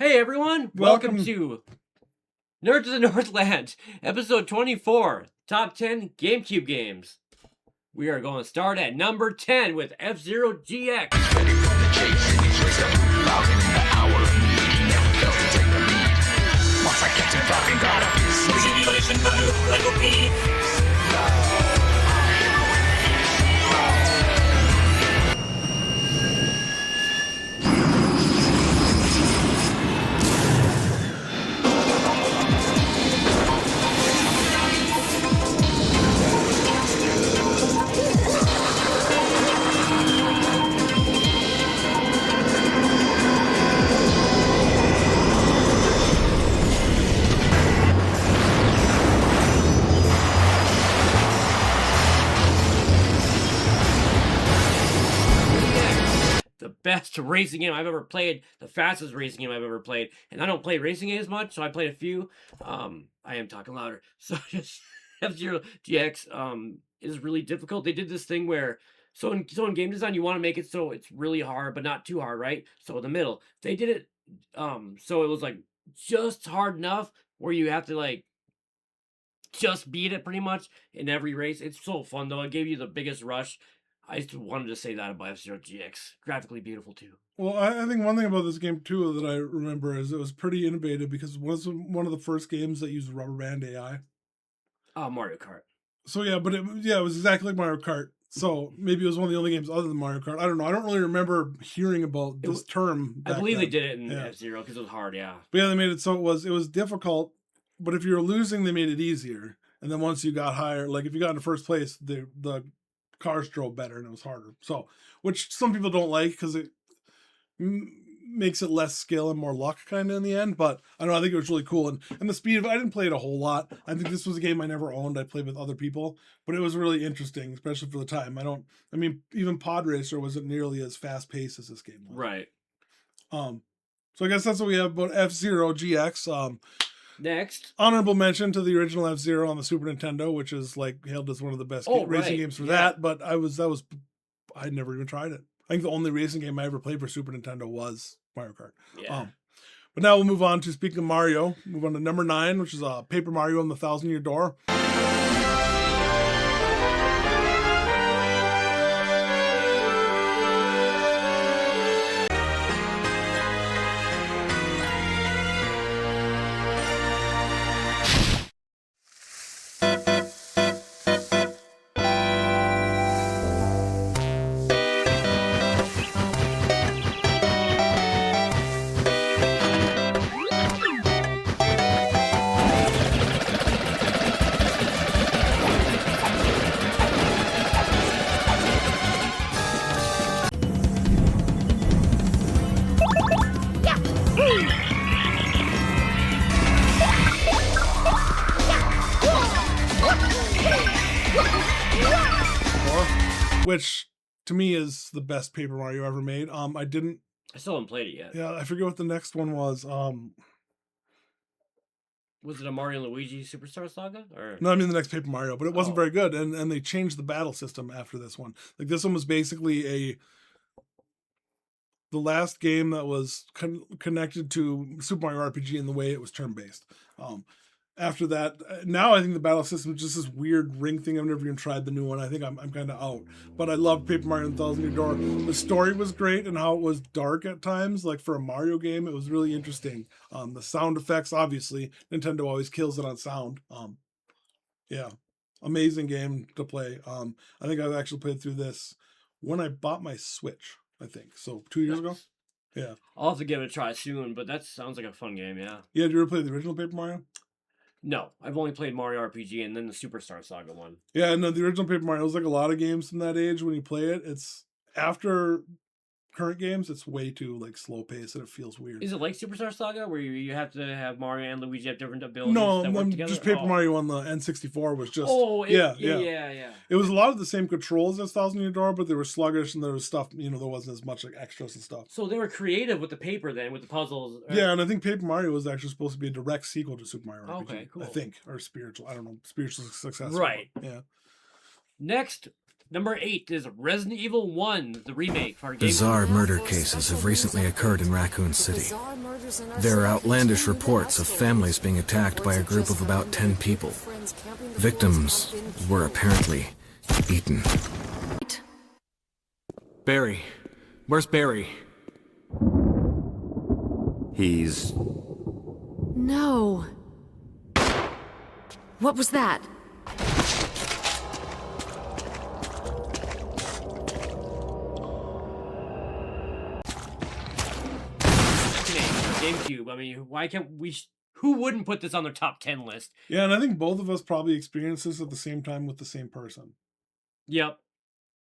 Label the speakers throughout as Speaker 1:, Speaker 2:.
Speaker 1: Hey everyone, welcome to Nerds of the Northland, episode 24, top 10 GameCube games. We are going to start at number 10 with F-Zero GX.
Speaker 2: Ready for the chase, he's racing loud in the hour. He never fails to take the lead. Once I get to talking, gotta
Speaker 1: Best racing game I've ever played, the fastest racing game I've ever played, and I don't play racing games much, so I played a few. I am talking louder. So just F-Zero GX is really difficult. They did this thing where in game design you want to make it so it's really hard but not too hard, right? So in the middle. They did it so it was like just hard enough where you have to like just beat it pretty much in every race. It's so fun though. It gave you the biggest rush. I just wanted to say that about F-Zero GX. Graphically beautiful, too.
Speaker 3: Well, I think one thing about this game, too, that I remember is it was pretty innovative because it was one of the first games that used rubber band AI.
Speaker 1: Mario Kart.
Speaker 3: So, yeah, but it was exactly like Mario Kart. So maybe it was one of the only games other than Mario Kart. I don't know. I don't really remember hearing about this term.
Speaker 1: I believe they did it in F-Zero because it was hard, yeah.
Speaker 3: But yeah, they made it so it was difficult, but if you were losing, they made it easier. And then once you got higher, like if you got into first place, the cars drove better and it was harder. So, which some people don't like because it makes it less skill and more luck kind of in the end. But I don't know, I think it was really cool. And the speed of it, I didn't play it a whole lot. I think this was a game I never owned. I played with other people, but it was really interesting, especially for the time. Even Pod Racer wasn't nearly as fast paced as this game was.
Speaker 1: Right.
Speaker 3: So I guess that's what we have about F-Zero GX.
Speaker 1: Next,
Speaker 3: honorable mention to the original F-Zero on the Super Nintendo, which is like hailed as one of the best racing games for that. But I'd never even tried it. I think the only racing game I ever played for Super Nintendo was Mario Kart.
Speaker 1: Yeah.
Speaker 3: But now we'll move on to, speaking of Mario, move on to number 9, which is Paper Mario and the Thousand-Year Door. Which to me is the best Paper Mario ever made. I
Speaker 1: still haven't played it yet.
Speaker 3: Yeah, I forget what the next one was.
Speaker 1: Was it a Mario and Luigi Superstar Saga? Or
Speaker 3: no, I mean the next Paper Mario, but it wasn't very good, and they changed the battle system after this one. Like this one was basically the last game that was connected to Super Mario RPG in the way it was turn based. After that, now I think the battle system is just this weird ring thing. I've never even tried the new one. I think I'm kind of out. But I loved Paper Mario and the Thousand-Year Door. The story was great and how it was dark at times. Like for a Mario game, it was really interesting. The sound effects, obviously, Nintendo always kills it on sound. Yeah, amazing game to play. I think I've actually played through this when I bought my Switch, I think. So 2 years ago. Yeah.
Speaker 1: I'll have to give it a try soon, but that sounds like a fun game, yeah.
Speaker 3: Yeah, did you ever play the original Paper Mario?
Speaker 1: No, I've only played Mario RPG and then the Superstar Saga one.
Speaker 3: Yeah, no, the original Paper Mario was like a lot of games from that age. When you play it, it's after current games, it's way too like slow paced and it feels weird.
Speaker 1: Is it like Superstar Saga where you have to have Mario and Luigi have different abilities that work together?
Speaker 3: Just Paper Mario on the N64 was just
Speaker 1: yeah.
Speaker 3: It was a lot of the same controls as Thousand-Year Door, but they were sluggish and there was stuff, there wasn't as much like extras and stuff.
Speaker 1: So they were creative with the paper then, with the puzzles.
Speaker 3: Yeah, and I think Paper Mario was actually supposed to be a direct sequel to Super Mario RPG.
Speaker 1: Okay, cool.
Speaker 3: I think, or spiritual. I don't know, spiritual successor.
Speaker 1: Right.
Speaker 3: Yeah.
Speaker 1: Next, Number 8 is Resident Evil 1, the remake for our game.
Speaker 4: Bizarre murder cases have recently occurred in Raccoon City. There are outlandish reports of families being attacked by a group of about 10 people. Victims were apparently eaten.
Speaker 5: Barry. Where's Barry?
Speaker 6: He's...
Speaker 7: No. What was that?
Speaker 1: GameCube. I mean, why can't we? Who wouldn't put this on their top 10 list?
Speaker 3: Yeah, and I think both of us probably experienced this at the same time with the same person.
Speaker 1: Yep.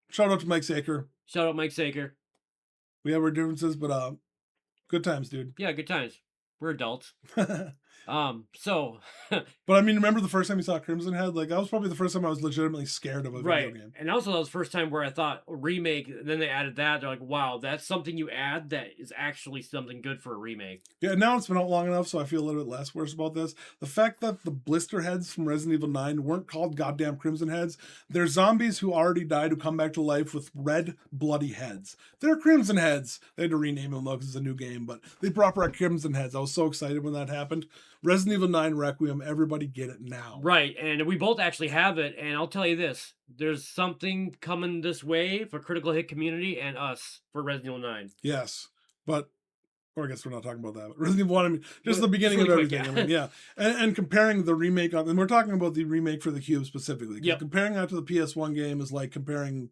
Speaker 3: Shout out to Mike Saker.
Speaker 1: Shout out Mike Saker.
Speaker 3: We have our differences, but good times, dude.
Speaker 1: Yeah, good times. We're adults. So
Speaker 3: But I mean, remember the first time you saw Crimson Head? Like, that was probably the first time I was legitimately scared of a video game.
Speaker 1: And also that was the first time where I thought a remake, and then they added that. They're like, wow, that's something you add that is actually something good for a remake.
Speaker 3: Yeah, now it's been out long enough, so I feel a little bit less worse about this. The fact that the blister heads from Resident Evil 9 weren't called goddamn Crimson Heads. They're zombies who already died who come back to life with red, bloody heads. They're Crimson Heads. They had to rename them, though, because it's a new game, but they brought back Crimson Heads. I was so excited when that happened. Resident Evil 9 Requiem, everybody get it now.
Speaker 1: Right, and we both actually have it, and I'll tell you this. There's something coming this way for Critical Hit community and us for Resident Evil 9.
Speaker 3: Yes, but... Or I guess we're not talking about that. But Resident Evil 1, I mean, just the beginning
Speaker 1: really
Speaker 3: of
Speaker 1: quick,
Speaker 3: everything. I mean, yeah. And comparing the remake on... And we're talking about the remake for the Cube specifically.
Speaker 1: Yep.
Speaker 3: Comparing that to the PS1 game is like comparing,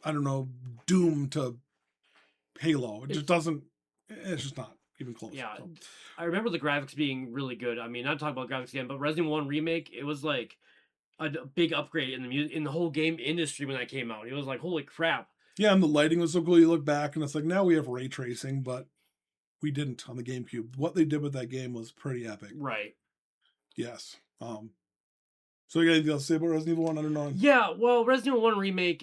Speaker 3: I don't know, Doom to Halo. It just doesn't... It's just not even close.
Speaker 1: Yeah,
Speaker 3: So.
Speaker 1: I remember the graphics being really good. I mean, not talking about graphics again, but Resident Evil 1 remake, it was like a big upgrade in the whole game industry when that came out. It was like, holy crap.
Speaker 3: Yeah, and the lighting was so cool. You look back and it's like, now we have ray tracing, but we didn't on the GameCube. What they did with that game was pretty epic.
Speaker 1: Right.
Speaker 3: Yes. So you got anything else to say about Resident Evil 1? I don't know.
Speaker 1: Yeah, well, Resident Evil 1 remake,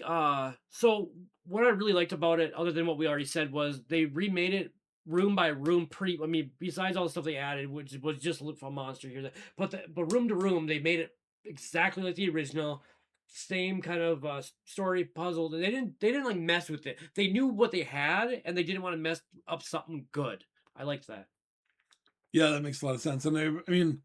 Speaker 1: so what I really liked about it, other than what we already said, was they remade it room by room I mean, besides all the stuff they added, which was just a monster here, but room to room, they made it exactly like the original, same kind of story puzzle. They didn't like mess with it. They knew what they had, and they didn't want to mess up something good. I liked that.
Speaker 3: Yeah, that makes a lot of sense. And I mean,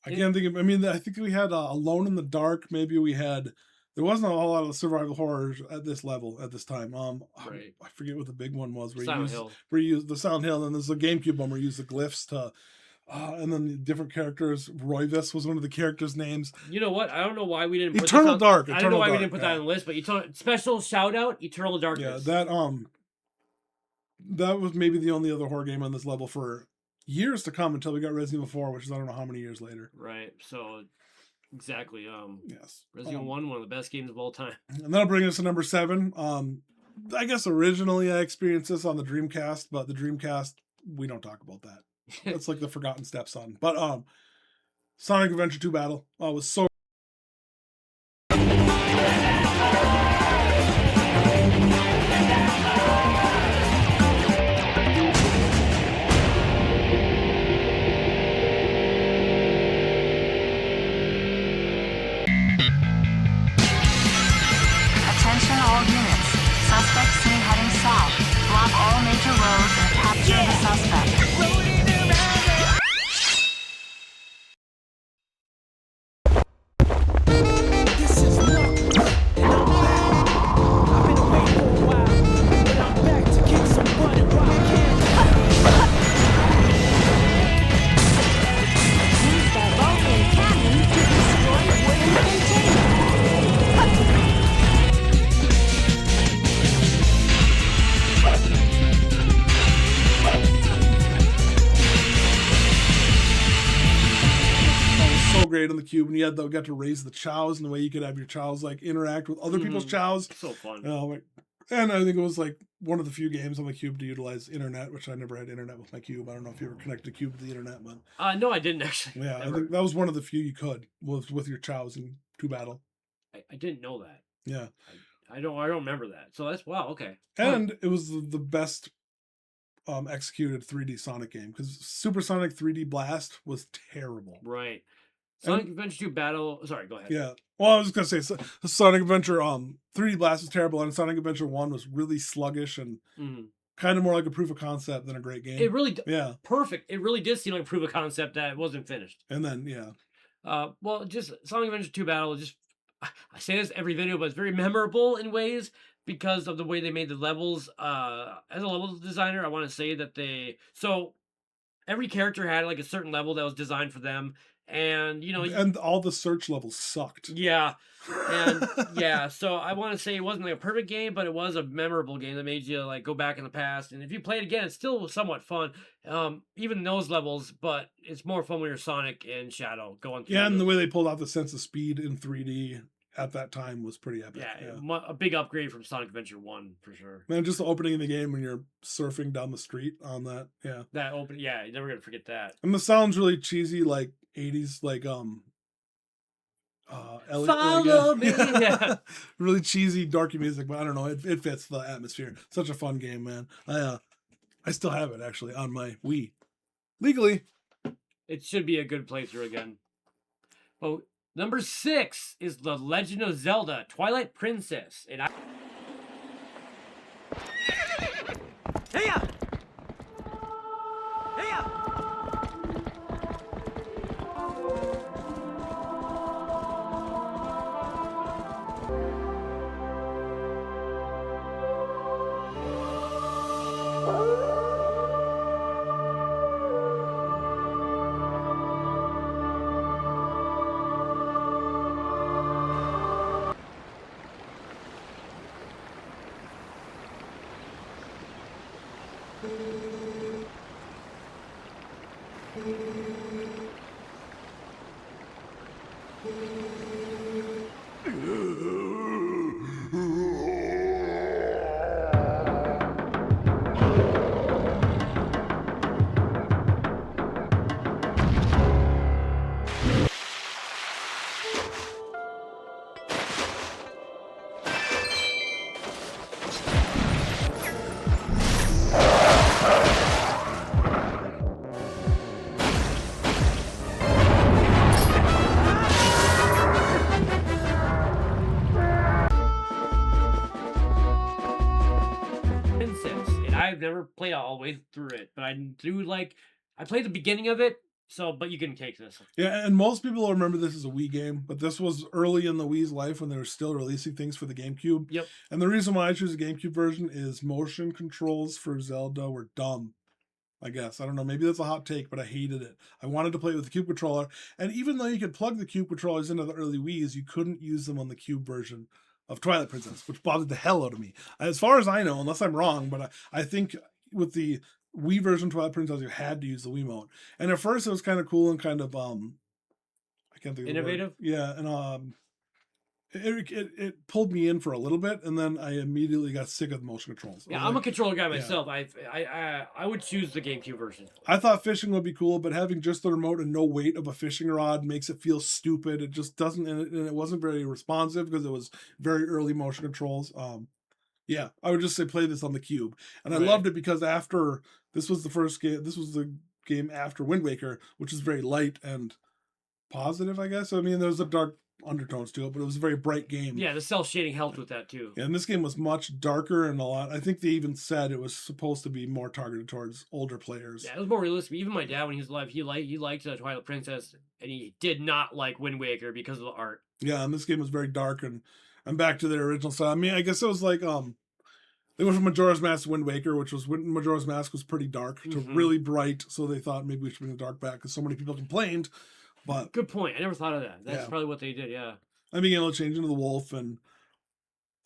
Speaker 3: I can't think of... I mean, I think we had Alone in the Dark. Maybe we had... There wasn't a whole lot of survival horrors at this level at this time.
Speaker 1: Right.
Speaker 3: I forget what the big one was.
Speaker 1: Silent Hill.
Speaker 3: Where you use the Silent Hill, and there's a GameCube one where you use the glyphs to... and then the different characters. Royvis was one of the characters' names.
Speaker 1: You know what? I don't know why we didn't put
Speaker 3: Eternal
Speaker 1: this
Speaker 3: Dark.
Speaker 1: I don't know why we
Speaker 3: Dark,
Speaker 1: didn't put that on the list, but special shout out, Eternal
Speaker 3: Yeah,
Speaker 1: Darkness.
Speaker 3: that was maybe the only other horror game on this level for years to come until we got Resident Evil 4, which is I don't know how many years later.
Speaker 1: Right. So exactly.
Speaker 3: Yes.
Speaker 1: Resident Evil 1, one of the best games of all time.
Speaker 3: And that'll bring us to number 7. I guess originally I experienced this on the Dreamcast, but the Dreamcast, we don't talk about that. That's like the forgotten stepson. But Sonic Adventure 2 Battle was so...
Speaker 8: Attention all units. Suspect seen heading south. Block all major roads and capture the suspect. Use the Vulcan cannon to destroy wooden containers.
Speaker 3: so great on the Cube, and you had got to raise the chows, and the way you could have your chows like interact with other people's chows.
Speaker 1: So fun.
Speaker 3: And I think it was like one of the few games on the Cube to utilize internet, which I never had internet with my Cube. I don't know if you ever connected a Cube to the internet, but
Speaker 1: No, I didn't actually.
Speaker 3: yeah, I think that was one of the few you could with your chows in 2 Battle.
Speaker 1: I didn't know that.
Speaker 3: Yeah,
Speaker 1: I don't remember that. So that's wow. Okay.
Speaker 3: and it was the best executed 3D Sonic game because Super Sonic 3D Blast was terrible.
Speaker 1: Right. Sonic Adventure 2 Battle. Sorry, go ahead.
Speaker 3: Yeah. Well, I was just gonna say Sonic Adventure 3D Blast was terrible, and Sonic Adventure 1 was really sluggish and kind of more like a proof of concept than a great game.
Speaker 1: It really,
Speaker 3: yeah,
Speaker 1: perfect. It really did seem like a proof of concept that it wasn't finished.
Speaker 3: and then yeah,
Speaker 1: Well, just Sonic Adventure 2 Battle. Just I say this every video, but it's very memorable in ways because of the way they made the levels. As a level designer, I want to say that every character had like a certain level that was designed for them, and
Speaker 3: and all the search levels sucked.
Speaker 1: yeah. And yeah, so I want to say it wasn't like a perfect game, but it was a memorable game that made you like go back in the past. And if you play it again, it's still somewhat fun. Even those levels, but it's more fun when you're Sonic and Shadow going through.
Speaker 3: Yeah, and the way they pulled out the sense of speed in 3D at that time was pretty epic.
Speaker 1: Yeah, a big upgrade from Sonic Adventure 1 for sure.
Speaker 3: Man, just the opening of the game when you're surfing down the street on that, yeah.
Speaker 1: That open, yeah, you're never gonna forget that.
Speaker 3: And the sound's really cheesy, like 80s, like
Speaker 1: Follow me. Yeah.
Speaker 3: Really cheesy, darky music, but I don't know, it fits the atmosphere. Such a fun game, man. I still have it actually on my Wii, legally.
Speaker 1: It should be a good playthrough again. Well, number 6 is The Legend of Zelda: Twilight Princess, and I've never played all the way through it, but I do like. I played the beginning of it, but you can take this.
Speaker 3: Yeah, and most people remember this as a Wii game, but this was early in the Wii's life when they were still releasing things for the GameCube.
Speaker 1: Yep.
Speaker 3: And the reason why I choose the GameCube version is motion controls for Zelda were dumb. I guess. I don't know. Maybe that's a hot take, but I hated it. I wanted to play it with the Cube controller. And even though you could plug the Cube controllers into the early Wii's, you couldn't use them on the Cube version of Twilight Princess, which bothered the hell out of me. As far as I know, unless I'm wrong, but I think with the Wii version of Twilight Princess, you had to use the Wiimote. And at first it was kind of cool and kind of, I can't think of
Speaker 1: innovative?
Speaker 3: The word. Yeah, and it pulled me in for a little bit, and then I immediately got sick of the motion controls.
Speaker 1: Yeah, I'm a controller guy myself. I would choose the GameCube version.
Speaker 3: I thought fishing would be cool, but having just the remote and no weight of a fishing rod makes it feel stupid. It just doesn't, and it wasn't very responsive because it was very early motion controls. Yeah, I would just say play this on the Cube, and I loved it because after this was the first game. This was the game after Wind Waker, which is very light and positive, I guess. I mean, there's a dark undertones to it, but it was a very bright game.
Speaker 1: Yeah, the cell shading helped with that too.
Speaker 3: Yeah, and this game was much darker and a lot. I think they even said it was supposed to be more targeted towards older players.
Speaker 1: Yeah, it was more realistic. Even my dad, when he was alive, he liked Twilight Princess, and he did not like Wind Waker because of the art.
Speaker 3: Yeah, and this game was very dark and back to their original style. I mean, I guess it was like they went from Majora's Mask to Wind Waker, which was when Majora's Mask was pretty dark to really bright. So they thought maybe we should bring the dark back because so many people complained. But
Speaker 1: good point. I never thought of that. That's probably what they did. Yeah.
Speaker 3: I began to change into the wolf and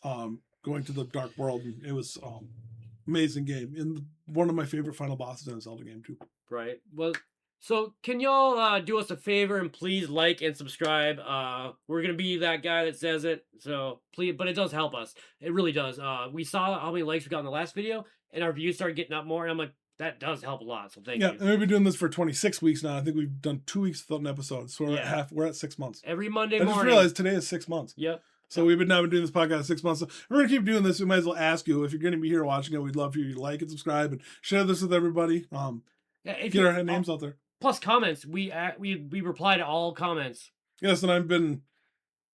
Speaker 3: going to the dark world. And it was amazing game and one of my favorite final bosses in a Zelda game too.
Speaker 1: Right. Well, so can y'all do us a favor and please like and subscribe? We're gonna be that guy that says it. So please, but it does help us. It really does. We saw how many likes we got in the last video, and our views started getting up more. And I'm like, that does help a lot. So thank you.
Speaker 3: Yeah, and we've been doing this for 26 weeks now. I think we've done 2 weeks without an episode. So we're at 6 months.
Speaker 1: Every Monday
Speaker 3: morning.
Speaker 1: I
Speaker 3: just realized today is 6 months.
Speaker 1: Yep.
Speaker 3: So we've been doing this podcast 6 months. So we're going to keep doing this. We might as well ask you, if you're going to be here watching it, we'd love for you to like and subscribe and share this with everybody. Get our names out there.
Speaker 1: plus comments. We reply to all comments.
Speaker 3: Yes, and I've been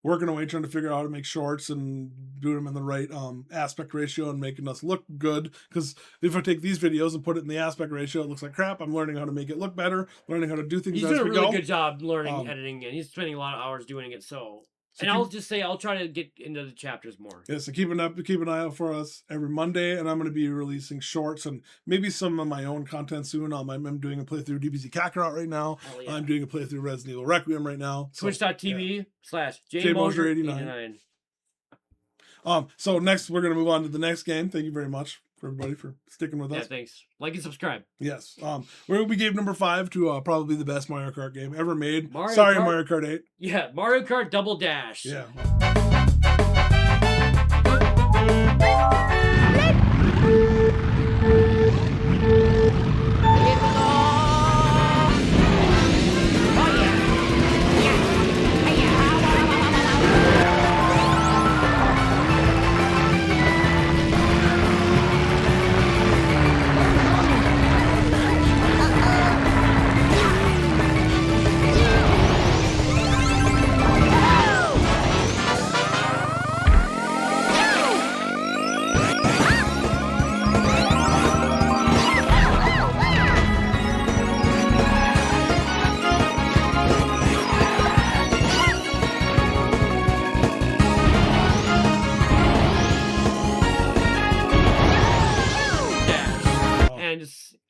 Speaker 3: working away trying to figure out how to make shorts and doing them in the right aspect ratio and making us look good. Because if I take these videos and put it in the aspect ratio, it looks like crap. I'm learning how to make it look better, learning how to do things
Speaker 1: He's
Speaker 3: as
Speaker 1: doing a
Speaker 3: we
Speaker 1: really
Speaker 3: go.
Speaker 1: good job learning editing, and he's spending a lot of hours doing it. So and I'll just say I'll try to get into the chapters more.
Speaker 3: Yeah, so keep an eye out for us every Monday, and I'm going to be releasing shorts and maybe some of my own content soon. I'm doing a playthrough DBZ Kakarot right now.
Speaker 1: Yeah.
Speaker 3: I'm doing a playthrough Resident Evil Requiem right now.
Speaker 1: Twitch.tv/JMosier89.
Speaker 3: So next we're going to move on to the next game. Thank you very much for everybody for sticking with us.
Speaker 1: Yeah, thanks. Like and subscribe.
Speaker 3: Yes. We gave number 5 to probably the best Mario Kart game ever made. Mario Kart 8.
Speaker 1: Yeah, Mario Kart Double Dash.
Speaker 3: Yeah.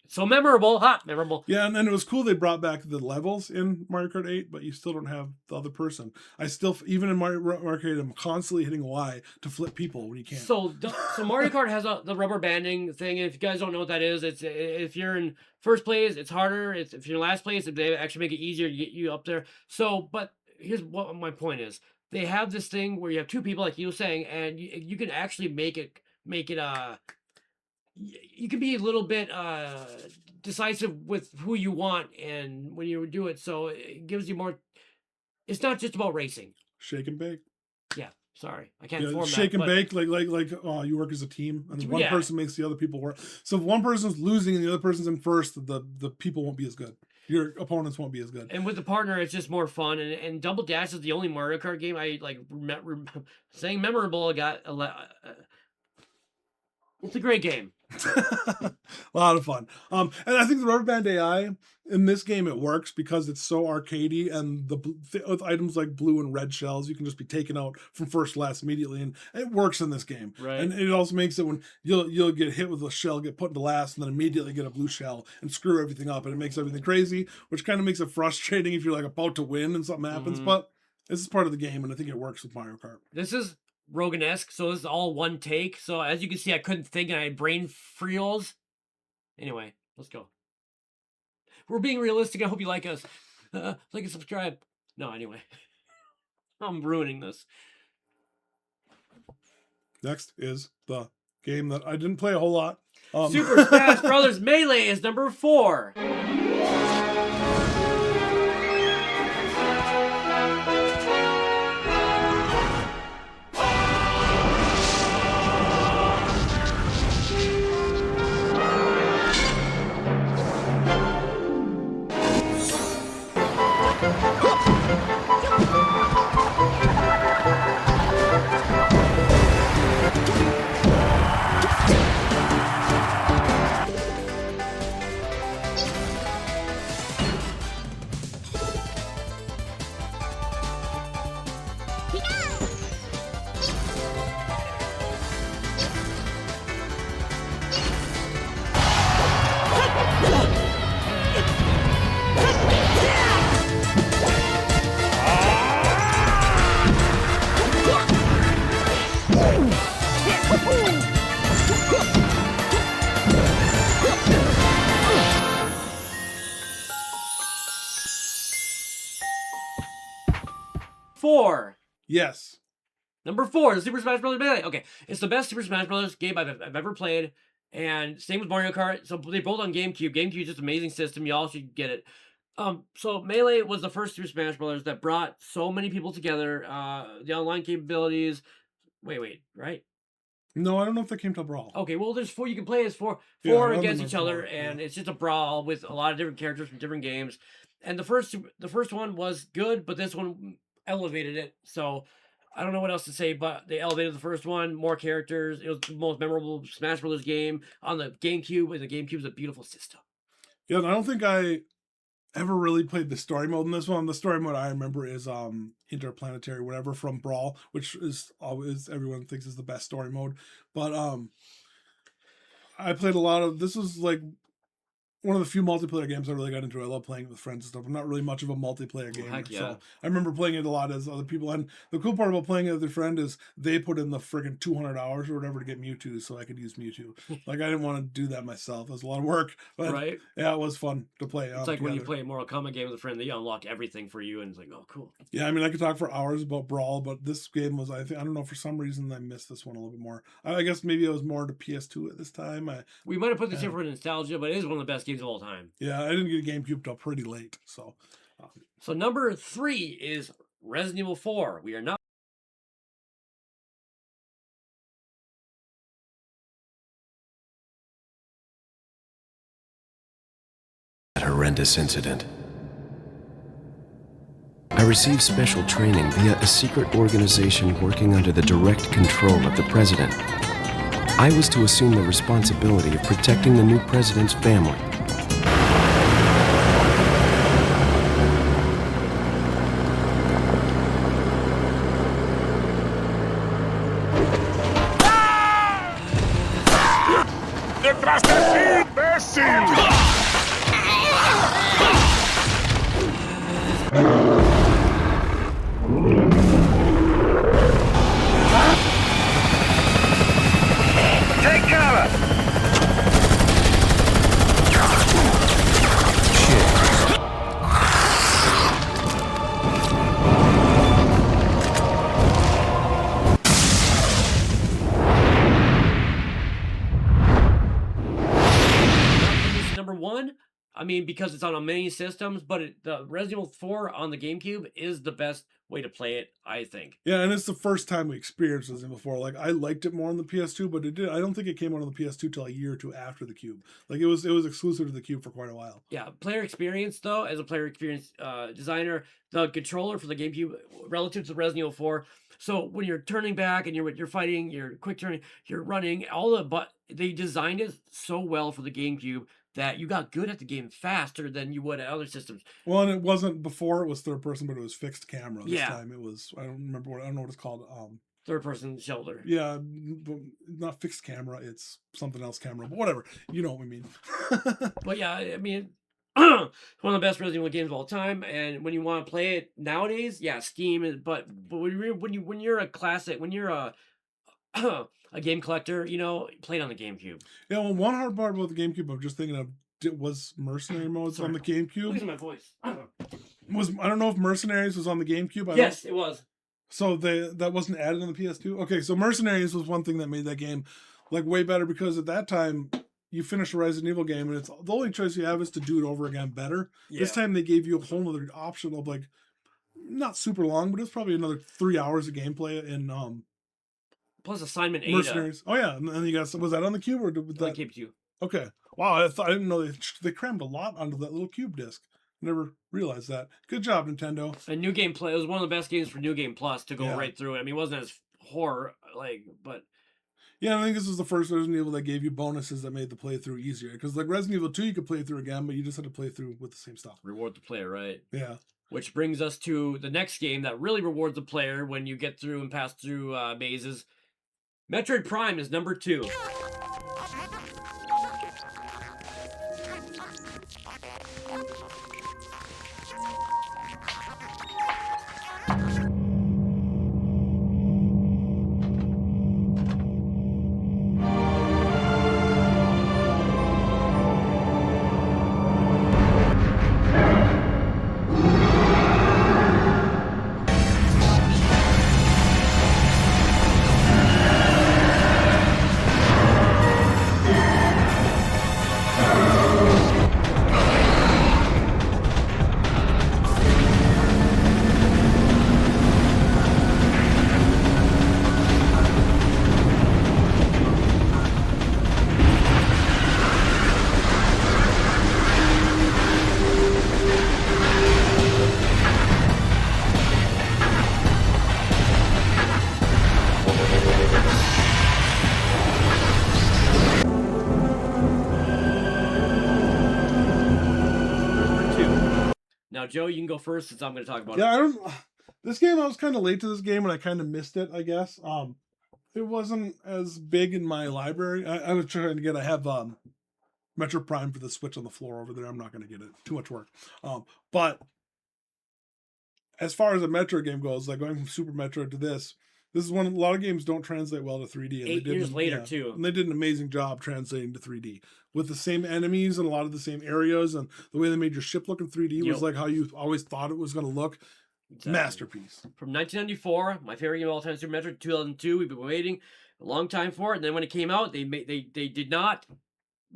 Speaker 1: So memorable, memorable.
Speaker 3: Yeah, and it was cool they brought back the levels in Mario Kart 8, but you still don't have the other person. I still, even in Mario Kart 8, I'm constantly hitting Y to flip people when you can't.
Speaker 1: So Mario Kart has the rubber banding thing. If you guys don't know what that is, it's if you're in first place, it's harder. If you're in last place, they actually make it easier to get you up there. So, but here's what my point is. They have this thing where you have two people, like you were saying, and you can actually make it you can be a little bit decisive with who you want and when you do it, so it gives you more. It's not just about racing.
Speaker 3: Shake and bake.
Speaker 1: Yeah, sorry, I can't form
Speaker 3: shake
Speaker 1: that,
Speaker 3: and bake, like you work as a team, and one
Speaker 1: Yeah.
Speaker 3: person makes the other people work. So if one person's losing and the other person's in first, the people won't be as good. Your opponents won't be as good.
Speaker 1: And with the partner, it's just more fun. And Double Dash is the only Mario Kart game I like. Saying memorable, I got it's a great game.
Speaker 3: A lot of fun. And I think the rubber band AI in this game, it works because it's so arcadey, and with items like blue and red shells, you can just be taken out from first to last immediately, and it works in this game.
Speaker 1: Right.
Speaker 3: And it also makes it when you'll get hit with a shell, get put into last, and then immediately get a blue shell and screw everything up, and it makes everything crazy, which kind of makes it frustrating if you're like about to win and something happens. But this is part of the game, and I think it works with Mario Kart.
Speaker 1: This is Rogan-esque, so this is all one take. So as you can see, I couldn't think, and I had brain freeze. Anyway, let's go. We're being realistic. I hope you like us. Like and subscribe. No, anyway. I'm ruining this.
Speaker 3: Next is the game that I didn't play a whole lot.
Speaker 1: Super Smash Brothers Melee is number 4.
Speaker 3: Yes.
Speaker 1: Number 4, the Super Smash Bros. Melee. Okay, it's the best Super Smash Bros. Game I've ever played, and same with Mario Kart. So they both on GameCube. GameCube is just an amazing system. You all should get it. So Melee was the first Super Smash Bros. That brought so many people together. The online capabilities. Wait, right?
Speaker 3: No, I don't know if they came to Brawl.
Speaker 1: Okay, well, there's 4. You can play as four
Speaker 3: Yeah, I
Speaker 1: against
Speaker 3: remember
Speaker 1: each other,
Speaker 3: 4,
Speaker 1: and
Speaker 3: yeah.
Speaker 1: it's just a brawl with a lot of different characters from different games. And the first one was good, but this one elevated it. So I don't know what else to say, but they elevated the first one, more characters. It was the most memorable Smash Brothers game on the GameCube, and the GameCube's a beautiful system.
Speaker 3: Yeah, and I don't think I ever really played the story mode in this one. The story mode I remember is Interplanetary, whatever, from Brawl, which is always everyone thinks is the best story mode. But I played a lot of this was like one of the few multiplayer games I really got into. I love playing it with friends and stuff. I'm not really much of a multiplayer gamer,
Speaker 1: heck yeah.
Speaker 3: so I remember playing it a lot as other people. And the cool part about playing it with a friend is they put in the friggin' 200 hours or whatever to get Mewtwo, so I could use Mewtwo. Like I didn't want to do that myself. It was a lot of work, but
Speaker 1: Right?
Speaker 3: yeah, it was fun to play.
Speaker 1: It's like when you play a Mortal Kombat game with a friend, they unlock everything for you, and it's like, oh, cool.
Speaker 3: Yeah, I mean, I could talk for hours about Brawl, but this game was, I don't know, for some reason I missed this one a little bit more. I guess maybe I was more to PS2 at this time.
Speaker 1: We might have put this here for nostalgia, but it is one of the best games of all time.
Speaker 3: Yeah, I didn't get a GameCube till pretty late, so.
Speaker 1: So number 3 is Resident Evil 4. We are not.
Speaker 6: That horrendous incident. I received special training via a secret organization working under the direct control of the president. I was to assume the responsibility of protecting the new president's family.
Speaker 2: ¡Detrás de ti, imbécil! Take cover!
Speaker 1: Number 1, I mean, because it's on many systems, but the Resident Evil 4 on the GameCube is the best way to play it, I think.
Speaker 3: Yeah, and it's the first time we experienced this before. Like, I liked it more on the PS2, but I don't think it came out on the PS2 till a year or two after the Cube. Like, it was exclusive to the Cube for quite a while.
Speaker 1: Yeah, player experience, though, as a player experience designer, the controller for the GameCube relative to Resident Evil 4. So when you're turning back and you're fighting, you're quick turning, you're running, they designed it so well for the GameCube that you got good at the game faster than you would at other systems.
Speaker 3: Well, and it wasn't before, it was third person, but it was fixed camera. This
Speaker 1: Yeah.
Speaker 3: time it was, I don't know what it's called.
Speaker 1: Third person shoulder.
Speaker 3: Yeah, not fixed camera, it's something else camera, but whatever. You know what we mean.
Speaker 1: But yeah, I mean, one of the best Resident Evil games of all time. And when you want to play it nowadays, yeah, Steam is. But when you're a classic, when you're a a game collector, play it on the GameCube.
Speaker 3: Yeah, well, one hard part about the GameCube, I'm just thinking of, was Mercenary modes on the GameCube?
Speaker 1: Losing my voice.
Speaker 3: I don't know if Mercenaries was on the GameCube.
Speaker 1: Yes, it was.
Speaker 3: So that wasn't added on the PS2? Okay, so Mercenaries was one thing that made that game like way better, because at that time you finish a Resident Evil game and it's the only choice you have is to do it over again better.
Speaker 1: Yeah.
Speaker 3: This time they gave you a whole other option of, like, not super long, but it's probably another 3 hours of gameplay in
Speaker 1: Plus assignment 8.
Speaker 3: Mercenaries. Oh yeah, and then you got, was that on the Cube or did that?
Speaker 1: GameCube.
Speaker 3: Okay. Wow, I didn't know they crammed a lot onto that little Cube disc. Never realized that. Good job, Nintendo.
Speaker 1: And New Game Plus. It was one of the best games for New Game Plus to go
Speaker 3: Yeah.
Speaker 1: right through it. I mean, it wasn't as horror but
Speaker 3: Yeah, I think this was the first Resident Evil that gave you bonuses that made the playthrough easier. Because like Resident Evil 2, you could play through again, but you just had to play through with the same stuff.
Speaker 1: reward the player, right?
Speaker 3: Yeah.
Speaker 1: Which brings us to the next game that really rewards the player when you get through and pass through mazes. Metroid Prime is number 2. now. Joe, you can go first since I'm going to talk about it.
Speaker 3: Yeah, I don't. This game, I was kind of late to this game, and I kind of missed it. I guess. It wasn't as big in my library. I was trying to get. I have Metro Prime for the Switch on the floor over there. I'm not going to get it. Too much work. But as far as a Metro game goes, like going from Super Metro to this is one. A lot of games don't translate well to 3D. And
Speaker 1: 8 years later too,
Speaker 3: and they did an amazing job translating to 3D with the same enemies and a lot of the same areas, and the way they made your ship look in 3D was like how you always thought it was going to look. Exactly. Masterpiece.
Speaker 1: From 1994, my favorite game of all time, Super Metro. 2002, we've been waiting a long time for it, and then when it came out, they did not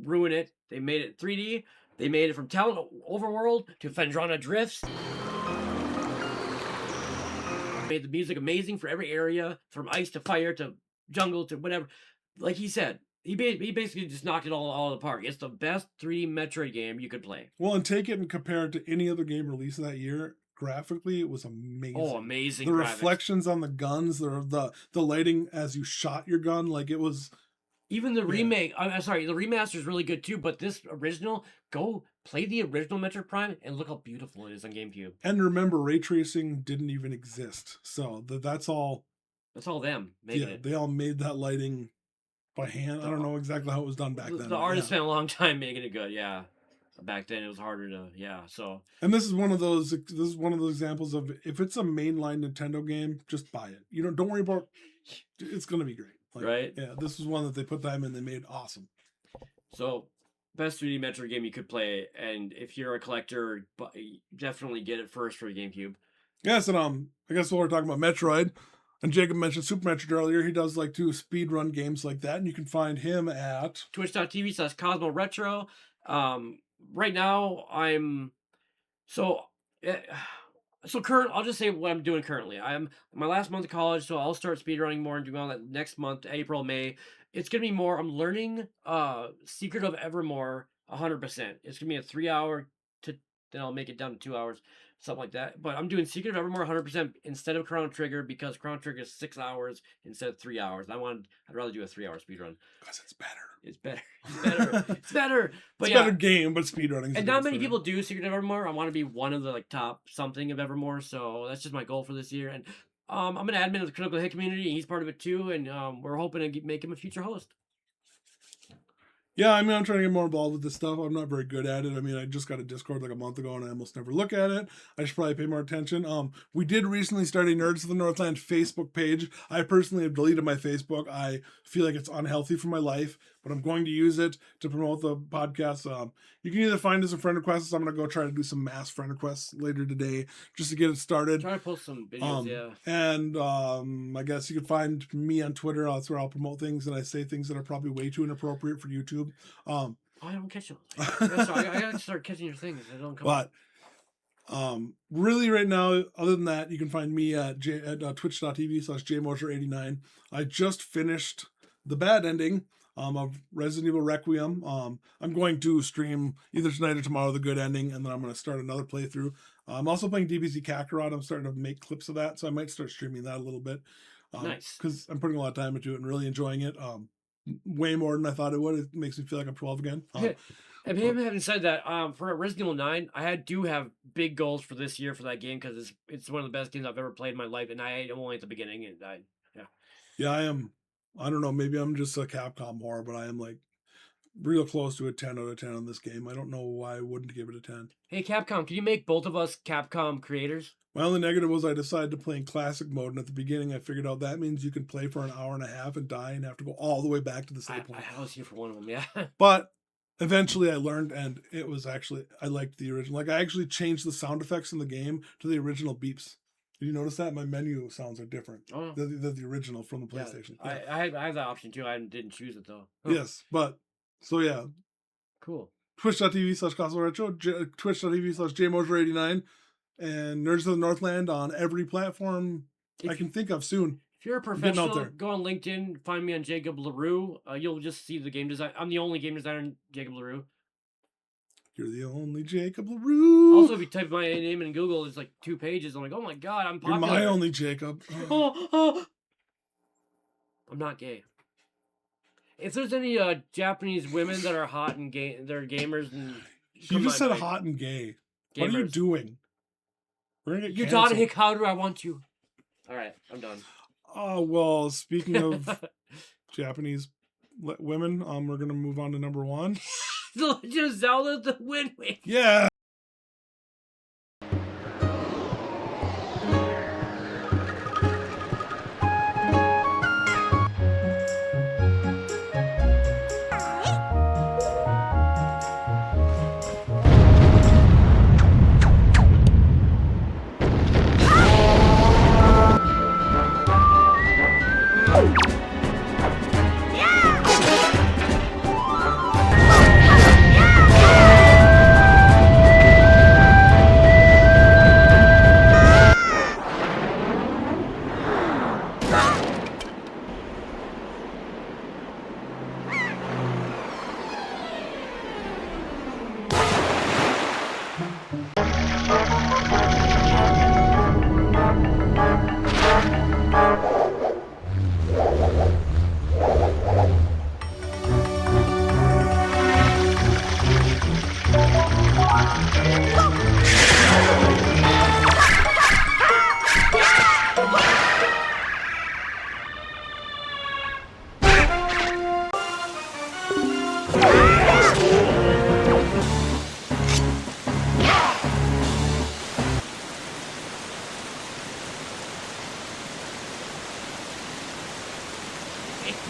Speaker 1: ruin it. They made it 3D. They made it from Town Overworld to Fendrana Drifts. Made the music amazing for every area, from ice to fire to jungle to whatever. Like he said, he basically just knocked it all out of the park. It's the best 3D Metroid game you could play.
Speaker 3: Well, and take it and compare it to any other game released that year. Graphically, it was amazing.
Speaker 1: Oh, amazing!
Speaker 3: The
Speaker 1: graphics.
Speaker 3: Reflections on the guns, the lighting as you shot your gun, like it was.
Speaker 1: Even the remake, I'm sorry, the remaster is really good too. But this original, go play the original Metroid Prime and look how beautiful it is on GameCube.
Speaker 3: And remember, ray tracing didn't even exist, so that's all.
Speaker 1: That's all them making it.
Speaker 3: They all made that lighting by hand. I don't know exactly how it was done back then.
Speaker 1: The artist spent a long time making it good. Yeah. Back then it was harder to so.
Speaker 3: And this is one of those examples of, if it's a mainline Nintendo game, just buy it. Don't worry about, it's gonna be great. Like,
Speaker 1: right?
Speaker 3: Yeah, this is one that they put time in, they made awesome.
Speaker 1: So best 3D Metroid game you could play, and if you're a collector, definitely get it first for GameCube. Yes,
Speaker 3: and I guess while we're talking about Metroid, and Jacob mentioned Super Metroid earlier, he does like to speedrun games like that, and you can find him at
Speaker 1: twitch.tv/CosmoRetro. Right now I'm so current. I'll just say what I'm doing currently. I'm my last month of college, so I'll start speedrunning more and doing all that next month, April, May. It's gonna be more. I'm learning Secret of Evermore 100%. It's gonna be a 3-hour then I'll make it down to 2 hours, something like that. But I'm doing Secret of Evermore 100% instead of Chrono Trigger, because Chrono Trigger is 6 hours instead of 3 hours. I'd rather do a 3-hour speedrun.
Speaker 3: Because it's better.
Speaker 1: It's better. It's better. It's better. But
Speaker 3: it's a better game, but speedrunning.
Speaker 1: And not many people do Secret of Evermore. I want to be one of the top something of Evermore, so that's just my goal for this year. And I'm an admin of the Critical Hit community, and he's part of it too. And we're hoping to make him a future host.
Speaker 3: Yeah, I mean, I'm trying to get more involved with this stuff. I'm not very good at it. I mean, I just got a Discord like a month ago, and I almost never look at it. I should probably pay more attention. We did recently start a Nerds of the Northland Facebook page. I personally have deleted my Facebook. I feel like it's unhealthy for my life, but I'm going to use it to promote the podcast. You can either find us a friend requests. I'm going to go try to do some mass friend requests later today just to get it started.
Speaker 1: Try to post some videos, yeah.
Speaker 3: And I guess you can find me on Twitter. That's where I'll promote things, and I say things that are probably way too inappropriate for YouTube.
Speaker 1: I don't catch them. I gotta start catching your things. They don't come.
Speaker 3: But really, right now, other than that, you can find me at twitch.tv/jmoser89. I just finished the bad ending of Resident Evil Requiem. I'm going to stream either tonight or tomorrow the good ending, and then I'm going to start another playthrough. I'm also playing DBZ Kakarot. I'm starting to make clips of that, so I might start streaming that a little bit.
Speaker 1: Nice.
Speaker 3: Because I'm putting a lot of time into it and really enjoying it. Way more than I thought it would. It makes me feel like I'm 12 again.
Speaker 1: And having said that, for Resident Evil 9, I do have big goals for this year for that game, because it's one of the best games I've ever played in my life, and I am only at the beginning. And
Speaker 3: yeah, I am. I don't know. Maybe I'm just a Capcom whore, but I am like real close to a 10 out of 10 on this game. I don't know why I wouldn't give it a 10.
Speaker 1: Hey, Capcom, can you make both of us Capcom creators?
Speaker 3: My only negative was I decided to play in classic mode, and at the beginning I figured out that means you can play for an hour and a half and die and have to go all the way back to the same point.
Speaker 1: I was here for one of them, yeah.
Speaker 3: But eventually I learned, and it was actually, I liked the original. Like, I actually changed the sound effects in the game to the original beeps. Did you notice that? My menu sounds are different.
Speaker 1: Oh.
Speaker 3: Than the original from the PlayStation.
Speaker 1: Yeah. I had that option too. I didn't choose it though.
Speaker 3: Huh. Yes, but, so yeah.
Speaker 1: Cool.
Speaker 3: Twitch.tv/CosmoRetro, Twitch.tv/jmoser89, and Nerds of the Northland on every platform I can think of soon.
Speaker 1: If you're a professional, go on LinkedIn, find me on Jacob LeRoux. You'll just see the game design. I'm the only game designer in Jacob LeRoux.
Speaker 3: You're the only Jacob LeRoux.
Speaker 1: Also, if you type my name in Google, it's like 2 pages. I'm like, oh my god, I'm popular.
Speaker 3: You're my only Jacob.
Speaker 1: I'm not gay. If there's any Japanese women that are hot and gay, they're gamers, and
Speaker 3: you just said hot and gay. Gamers. What are you doing? We're gonna get
Speaker 1: You
Speaker 3: canceled.
Speaker 1: don't how do I want you? All right, I'm done.
Speaker 3: Oh well, speaking of Japanese women, we're gonna move on to number 1.
Speaker 1: The Legend of Zelda: The Wind Waker.
Speaker 3: Yeah.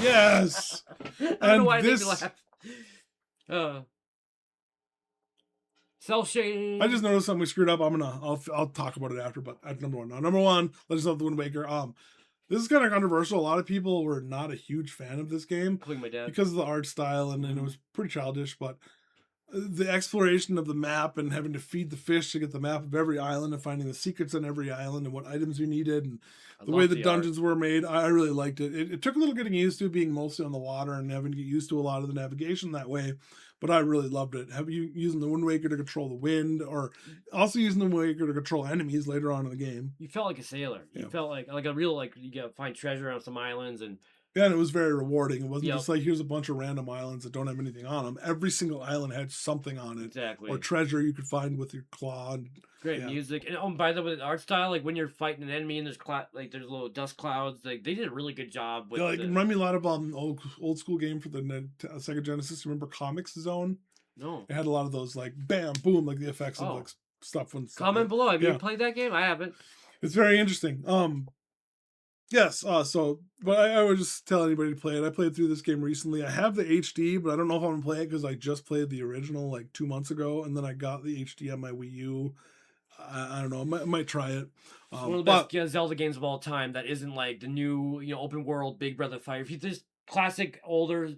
Speaker 3: Yes.
Speaker 1: I don't know
Speaker 3: And
Speaker 1: why
Speaker 3: this-
Speaker 1: they made me laugh. Cell shading.
Speaker 3: I just noticed something we screwed up. I'll talk about it after, but at number 1 now. Number 1, Legend of the Wind Waker. This is kind of controversial. A lot of people were not a huge fan of this game
Speaker 1: including my dad.
Speaker 3: because of the art style, and it was pretty childish. But the exploration of the map and having to feed the fish to get the map of every island and finding the secrets on every island and what items you needed and the way the dungeons were made, I really liked it. It took a little getting used to being mostly on the water and having to get used to a lot of the navigation that way, but I really loved it. Have you using the Wind Waker to control the wind, or also using the Wind Waker to control enemies later on in the game?
Speaker 1: You felt like a sailor. You
Speaker 3: Yeah.
Speaker 1: felt like a real you gotta find treasure on some islands and
Speaker 3: Yeah, and it was very rewarding. It wasn't
Speaker 1: Yep.
Speaker 3: just like here's a bunch of random islands that don't have anything on them. Every single island had something on it,
Speaker 1: exactly.
Speaker 3: or treasure you could find with your claw. And
Speaker 1: Great
Speaker 3: yeah.
Speaker 1: music, and by the way, the art style, like when you're fighting an enemy and there's there's little dust clouds, like they did a really good job with.
Speaker 3: Yeah, like, it reminded me a lot of old school game for the Sega Genesis. Remember Comics Zone?
Speaker 1: No.
Speaker 3: It had a lot of those like bam, boom, like the effects of
Speaker 1: Oh.
Speaker 3: like stuff when stuff
Speaker 1: Comment
Speaker 3: like-
Speaker 1: below. Have
Speaker 3: yeah.
Speaker 1: you played that game? I haven't.
Speaker 3: It's very interesting. Yes. But I would just tell anybody to play it. I played through this game recently. I have the HD, but I don't know if I'm gonna play it because I just played the original like 2 months ago, and then I got the HD on my Wii U. I don't know. I might try it.
Speaker 1: It's one of the
Speaker 3: But
Speaker 1: best Zelda games of all time. That isn't like the new, open world Big Breath of Fire. If you just classic, older,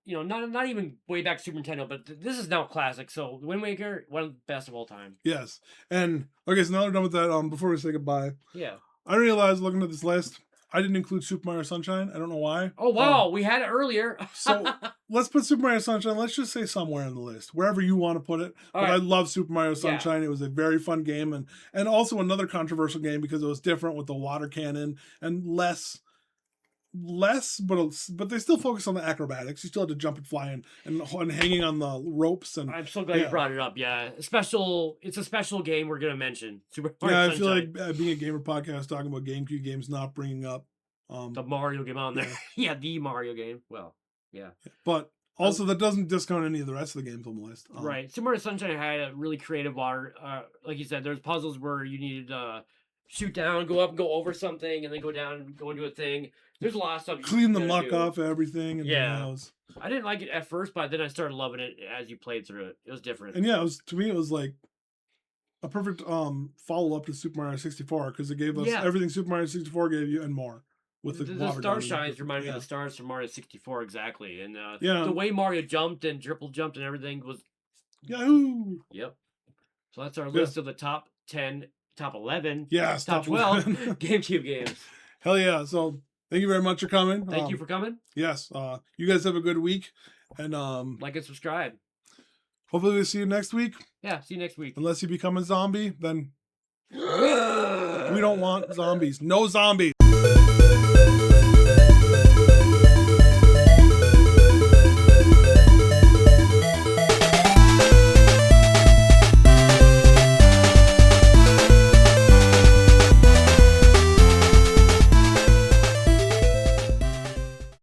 Speaker 1: not even way back Super Nintendo, but this is now classic. So Wind Waker, one of the best of all time.
Speaker 3: yes, and okay, so now we're done with that. Before we say goodbye,
Speaker 1: Yeah.
Speaker 3: I realized looking at this list, I didn't include Super Mario Sunshine. I don't know why.
Speaker 1: Oh wow, we had it earlier.
Speaker 3: So let's put Super Mario Sunshine. Let's just say somewhere on the list, wherever you want to put it.
Speaker 1: All
Speaker 3: But
Speaker 1: right.
Speaker 3: I love Super Mario Sunshine. It was a very fun game, and also another controversial game because it was different with the water cannon and less, but they still focus on the acrobatics. You still had to jump and fly and hanging on the ropes and
Speaker 1: I'm so glad you
Speaker 3: Yeah.
Speaker 1: brought it up. Yeah, it's a special game we're gonna mention. Super Mario
Speaker 3: yeah. I feel
Speaker 1: Sunshine.
Speaker 3: like being a gamer podcast talking about GameCube games, not bringing up
Speaker 1: The Mario game on there. Yeah, the Mario game. Well, yeah.
Speaker 3: but also that doesn't discount any of the rest of the games on the list.
Speaker 1: Right. Super Mario Sunshine had a really creative water. Like you said, there's puzzles where you needed to shoot down, go up, go over something, and then go down and go into a thing. There's a lot of stuff. You
Speaker 3: Clean the
Speaker 1: gotta
Speaker 3: muck
Speaker 1: do.
Speaker 3: off everything. And
Speaker 1: Yeah.
Speaker 3: it was,
Speaker 1: I didn't like it at first, but then I started loving it as you played through it. It was different.
Speaker 3: and yeah, it was to me. It was like a perfect follow up to Super Mario 64 because it gave us
Speaker 1: Yeah.
Speaker 3: everything Super Mario 64 gave you and more. With
Speaker 1: The
Speaker 3: water
Speaker 1: star
Speaker 3: gun.
Speaker 1: shines remind me
Speaker 3: Yeah.
Speaker 1: of the stars from Mario 64 exactly, and
Speaker 3: Yeah.
Speaker 1: the way Mario jumped and triple jumped and everything was
Speaker 3: Yahoo!
Speaker 1: yep. So that's our
Speaker 3: Yeah.
Speaker 1: list of the top 10, top 11,
Speaker 3: Yes,
Speaker 1: top 12
Speaker 3: 11.
Speaker 1: GameCube games.
Speaker 3: Hell yeah! So thank you very much for coming.
Speaker 1: Thank you for coming.
Speaker 3: Yes. You guys have a good week, and
Speaker 1: Like and subscribe.
Speaker 3: hopefully we'll see you next week.
Speaker 1: Yeah, see you next week.
Speaker 3: Unless you become a zombie, then we don't want zombies. No zombies.